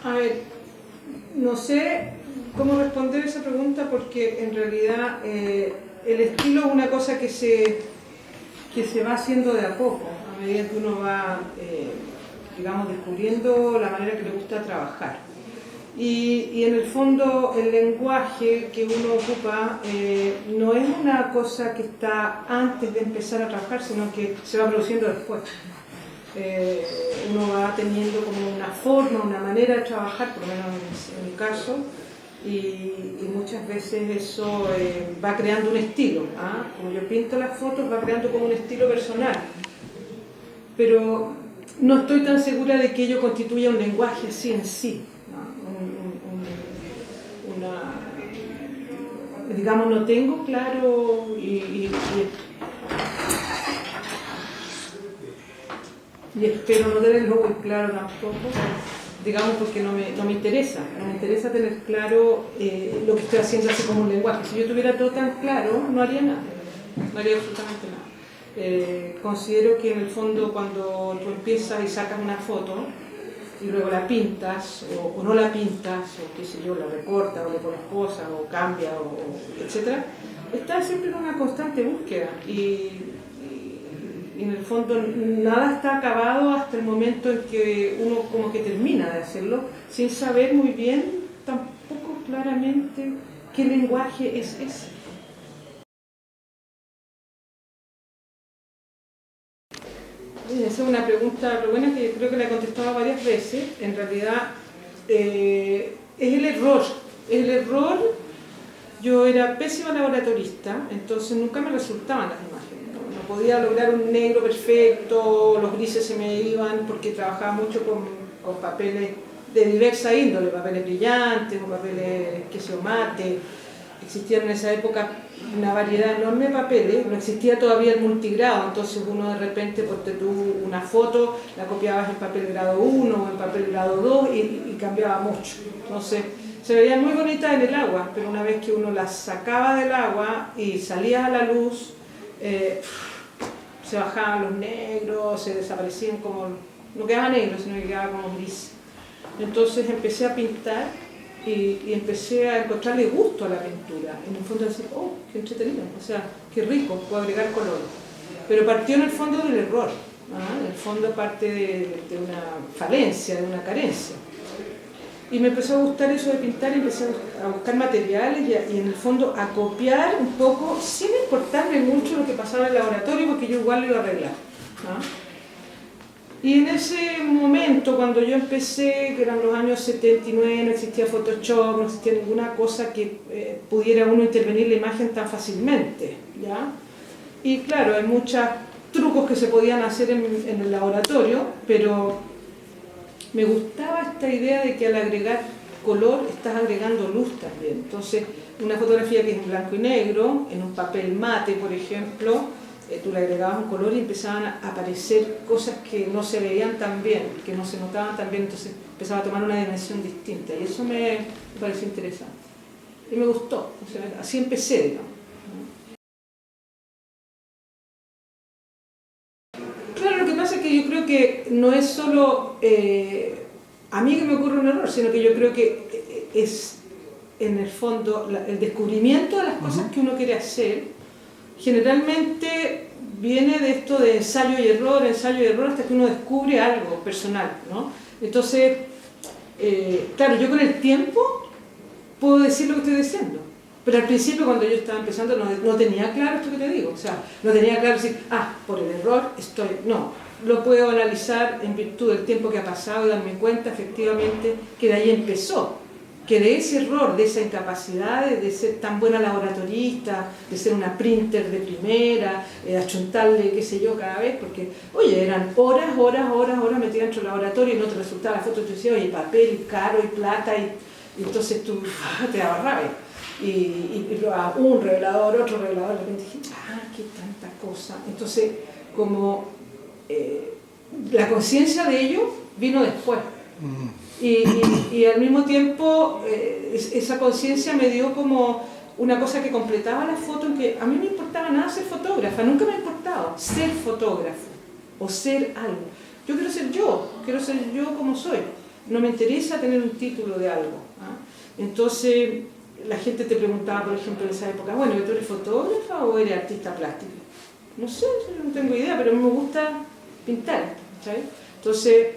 A ver, no sé cómo responder esa pregunta porque en realidad el estilo es una cosa que se va haciendo de a poco, a medida que uno va, digamos, descubriendo la manera que le gusta trabajar. Y en el fondo el lenguaje que uno ocupa no es una cosa que está antes de empezar a trabajar, sino que se va produciendo después. Uno va teniendo como una forma, una manera de trabajar, por lo menos en mi caso, y muchas veces eso va creando un estilo. Como yo pinto las fotos, va creando como un estilo personal. Pero no estoy tan segura de que ello constituya un lenguaje así en sí. Digamos, no tengo claro y espero no tenerlo muy claro tampoco, digamos, porque no me interesa tener claro lo que estoy haciendo así como un lenguaje. Si yo tuviera todo tan claro, no haría nada, no haría absolutamente nada. Considero que en el fondo cuando tú empiezas y sacas una foto y luego la pintas o no la pintas, o qué sé yo, la recortas o le pones cosas o cambia etcétera, estás siempre en una constante búsqueda y en el fondo nada está acabado hasta el momento en que uno como que termina de hacerlo sin saber muy bien tampoco claramente qué lenguaje es ese. Esa es una pregunta buena que creo que la he contestado varias veces. En realidad es el error. Yo era pésima laboratorista, entonces nunca me resultaban las imágenes. No podía lograr un negro perfecto, los grises se me iban porque trabajaba mucho con papeles de diversa índole, papeles brillantes o papeles que se mate. Existían en esa época una variedad enorme de papeles, no existía todavía el multigrado, entonces uno de repente ponte tú una foto, la copiabas en papel grado 1 o en papel grado 2 y cambiaba mucho. Entonces se veían muy bonitas en el agua, pero una vez que uno las sacaba del agua y salía a la luz, se bajaban los negros, se desaparecían como, no quedaba negro, sino que quedaba como gris. Entonces empecé a pintar y empecé a encontrarle gusto a la pintura. En el fondo decir, oh, qué entretenido, o sea, qué rico, puedo agregar color. Pero partió en el fondo del error, en el fondo parte de una falencia, de una carencia. Y me empezó a gustar eso de pintar y empecé a buscar materiales y en el fondo a copiar un poco, sin importarme mucho lo que pasaba en el laboratorio, porque yo igual lo iba a arreglar. Y en ese momento, cuando yo empecé, que eran los años 79, no existía Photoshop, no existía ninguna cosa que pudiera uno intervenir la imagen tan fácilmente, ¿ya? Y claro, hay muchos trucos que se podían hacer en el laboratorio, pero me gustaba esta idea de que al agregar color estás agregando luz también. Entonces, una fotografía que es en blanco y negro, en un papel mate, por ejemplo, tú le agregabas un color y empezaban a aparecer cosas que no se veían tan bien, que no se notaban tan bien, entonces empezaba a tomar una dimensión distinta y eso me pareció interesante y me gustó, o sea, así empecé, digamos. Claro, lo que pasa es que yo creo que no es solo a mí que me ocurre un error, sino que yo creo que es en el fondo el descubrimiento de las cosas que uno quiere hacer. Generalmente viene de esto de ensayo y error, hasta que uno descubre algo personal, ¿no? Entonces, claro, yo con el tiempo puedo decir lo que estoy diciendo, pero al principio cuando yo estaba empezando no tenía claro esto que te digo, o sea, no tenía claro decir, por el error estoy, no, lo puedo analizar en virtud del tiempo que ha pasado y darme cuenta efectivamente que de ahí empezó. Que de ese error, de esa incapacidad de ser tan buena laboratorista, de ser una printer de primera, achuntarle, qué sé yo, cada vez, porque, oye, eran horas metidas dentro del laboratorio y no te resultaba la foto, tú decías, oye, papel caro y plata, y entonces tú te daba rabia. Y un revelador, otro revelador, de repente dije, qué tanta cosa. Entonces, como la conciencia de ello vino después. Y al mismo tiempo esa conciencia me dio como una cosa que completaba la foto, en que a mí no me importaba nada ser fotógrafa, nunca me ha importado ser fotógrafo o ser algo. Yo quiero ser yo como soy. no me interesa tener un título de algo. ¿Ah? Entonces, la gente te preguntaba, por ejemplo, en esa época, bueno, ¿tú eres fotógrafa o eres artista plástica? No sé, yo no tengo idea, pero a mí me gusta pintar, ¿sabes? Entonces,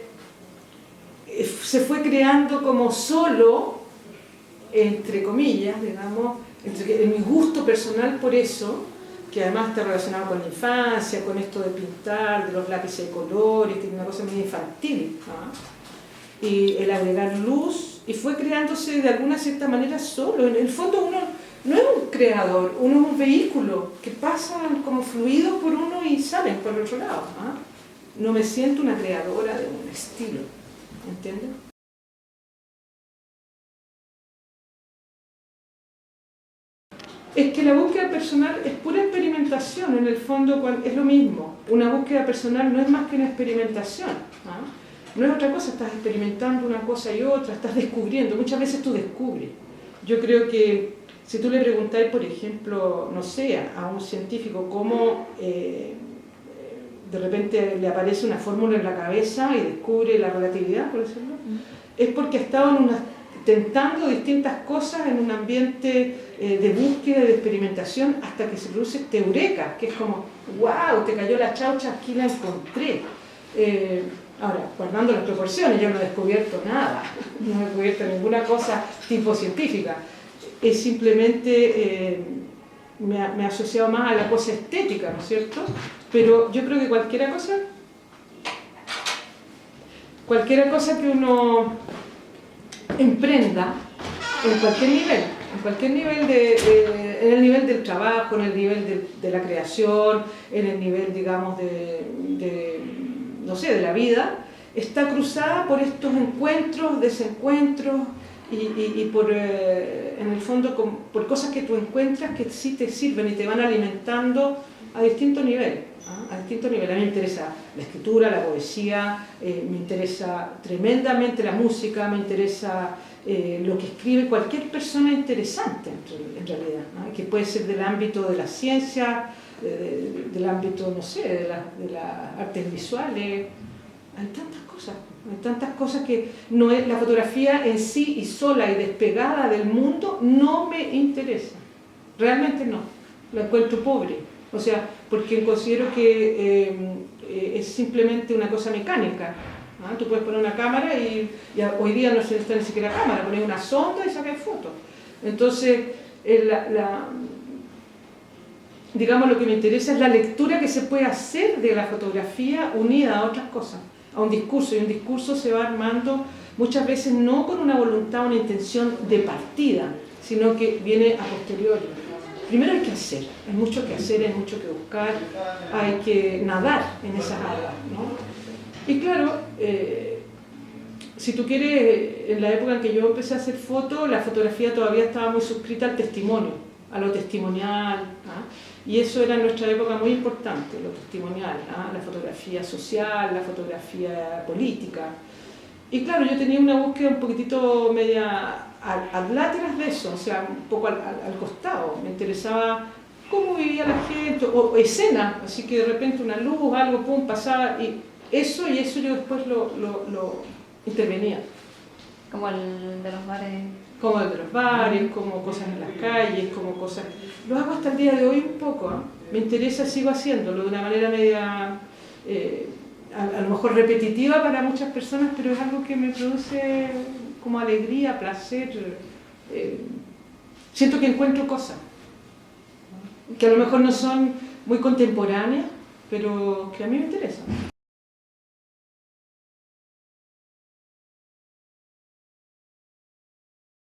se fue creando como solo, entre comillas, digamos, en mi gusto personal por eso, que además está relacionado con la infancia, con esto de pintar, de los lápices de colores, que es una cosa muy infantil, ¿no? Y el agregar luz, y fue creándose de alguna cierta manera solo. En el fondo uno no es un creador, uno es un vehículo que pasan como fluidos por uno y salen por el otro lado. No me siento una creadora de un estilo, ¿entiendes? Es que la búsqueda personal es pura experimentación, en el fondo es lo mismo. Una búsqueda personal no es más que una experimentación. No es otra cosa, estás experimentando una cosa y otra, estás descubriendo, muchas veces tú descubres. Yo creo que si tú le preguntáis, por ejemplo, no sé, a un científico cómo de repente le aparece una fórmula en la cabeza y descubre la relatividad, por decirlo, es porque ha estado tentando distintas cosas en un ambiente de búsqueda, de experimentación, hasta que se produce este eureka, que es como, wow, te cayó la chaucha, aquí la encontré. Ahora, guardando las proporciones, yo no he descubierto nada, no he descubierto ninguna cosa tipo científica, es simplemente me he asociado más a la cosa estética, ¿no es cierto? Pero yo creo que cualquier cosa que uno emprenda, en cualquier nivel en el nivel del trabajo, en el nivel de la creación, en el nivel, digamos, no sé, de la vida, está cruzada por estos encuentros, desencuentros y por, en el fondo, por cosas que tú encuentras que sí te sirven y te van alimentando a distintos niveles. A distintos niveles. A mí me interesa la escritura, la poesía, me interesa tremendamente la música, me interesa lo que escribe cualquier persona interesante en realidad, ¿no? Que puede ser del ámbito de la ciencia, del ámbito, no sé, de las artes visuales. Hay tantas cosas que no es, la fotografía en sí y sola y despegada del mundo no me interesa, realmente no, la encuentro pobre, o sea, porque considero que es simplemente una cosa mecánica. Tú puedes poner una cámara y hoy día no se necesita ni siquiera cámara, pones una sonda y sacas fotos. Entonces, digamos, lo que me interesa es la lectura que se puede hacer de la fotografía unida a otras cosas, a un discurso, y un discurso se va armando muchas veces no con una voluntad, una intención de partida, sino que viene a posteriori. Primero hay que hacer, hay mucho que hacer, hay mucho que buscar, hay que nadar en esas aguas, ¿no? Y claro, si tú quieres, en la época en que yo empecé a hacer fotos, la fotografía todavía estaba muy suscrita al testimonio, a lo testimonial, y eso era en nuestra época muy importante, lo testimonial, la fotografía social, la fotografía política. Y claro, yo tenía una búsqueda un poquitito media al lateral de eso, o sea, un poco al costado. Me interesaba cómo vivía la gente, o escena, así que de repente una luz, algo, pum, pasaba, y eso yo después lo intervenía. Como el de los bares. Como el de los bares, como cosas en las calles, como cosas... Lo hago hasta el día de hoy un poco, me interesa, sigo haciéndolo de una manera media... a lo mejor repetitiva para muchas personas, pero es algo que me produce como alegría, placer. Siento que encuentro cosas que a lo mejor no son muy contemporáneas, pero que a mí me interesan.